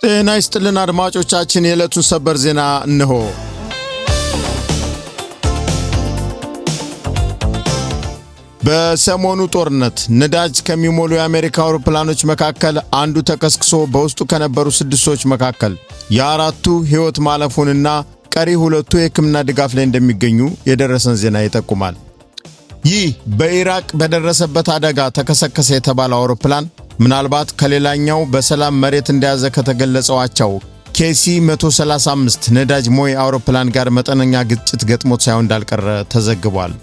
ጤና ይስጥልን አድማጮቻችን፣ የዕለቱን ሰበር ዜና እነሆ። በሰሞኑ ጦርነት ነዳጅ ከሚሞሉ የአሜሪካ አውሮፕላኖች መካከል አንዱ ተከስክሶ በውስጡ ከነበሩ 6 ሰዎች መካከል የአራቱ ሕይወት ማለፉንና ቀሪ ሁለቱ የሕክምና ድጋፍ ላይ እንደሚገኙ የደረሰን ዜና ይጠቁማል። ይህ በኢራቅ በደረሰበት አደጋ ተከሰከሰ የተባለው አውሮፕላን ምናልባት ከሌላኛው በሰላም መሬት እንደያዘ ከተገለጸዋቸው KC-135 ነዳጅ ሞይ አውሮፕላን ጋር መጠነኛ ግጭት ገጥሞት ሳይሆን እንዳልቀረ ተዘግቧል።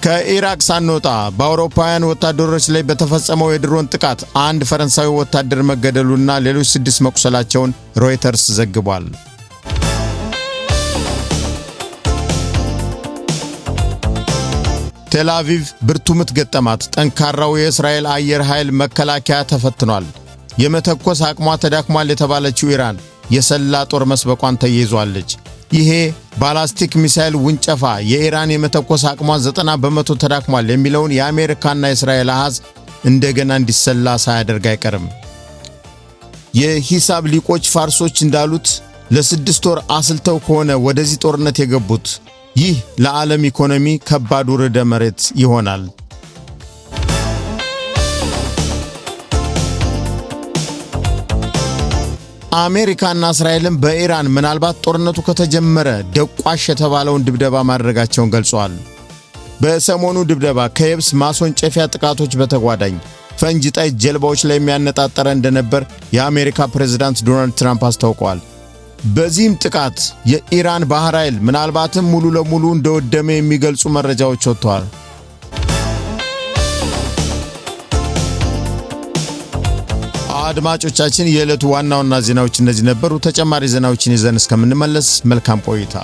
ከኢራቅ ሳንወጣ በአውሮፓውያን ወታደሮች ላይ በተፈጸመው የድሮን ጥቃት አንድ ፈረንሳዊ ወታደር መገደሉና ሌሎች 6 መቁሰላቸውን ሮይተርስ ዘግቧል። ቴል አቪቭ ብርቱ ምት ገጠማት። ጠንካራው የእስራኤል አየር ኃይል መከላከያ ተፈትኗል። የመተኮስ አቅሟ ተዳክሟል የተባለችው ኢራን የሰላ ጦር መስበቋን ተይዟለች። ይሄ ባላስቲክ ሚሳኤል ውንጨፋ የኢራን የመተኮስ አቅሟ 90% ተዳክሟል የሚለውን የአሜሪካና የእስራኤል አሃዝ እንደገና እንዲሰላ ሳያደርግ አይቀርም። የሂሳብ ሊቆች ፋርሶች እንዳሉት ለ6 ወር አስልተው ከሆነ ወደዚህ ጦርነት የገቡት ይህ ለዓለም ኢኮኖሚ ከባድ ርዕደ መሬት ይሆናል። አሜሪካና እስራኤልም በኢራን ምናልባት ጦርነቱ ከተጀመረ ደቋሽ የተባለውን ድብደባ ማድረጋቸውን ገልጸዋል። በሰሞኑ ድብደባ ከየብስ ማስወንጨፊያ ጥቃቶች በተጓዳኝ ፈንጂ ጣይ ጀልባዎች ላይ የሚያነጣጠረ እንደነበር የአሜሪካ ፕሬዝዳንት ዶናልድ ትራምፕ አስታውቀዋል። በዚህም ጥቃት የኢራን ባህር ኃይል ምናልባትም ሙሉ ለሙሉ እንደወደመ የሚገልጹ መረጃዎች ወጥተዋል። አድማጮቻችን፣ የዕለቱ ዋና ዜናዎች እነዚህ ነበሩ። ተጨማሪ ዜናዎችን ይዘን እስከምንመለስ መልካም ቆይታ።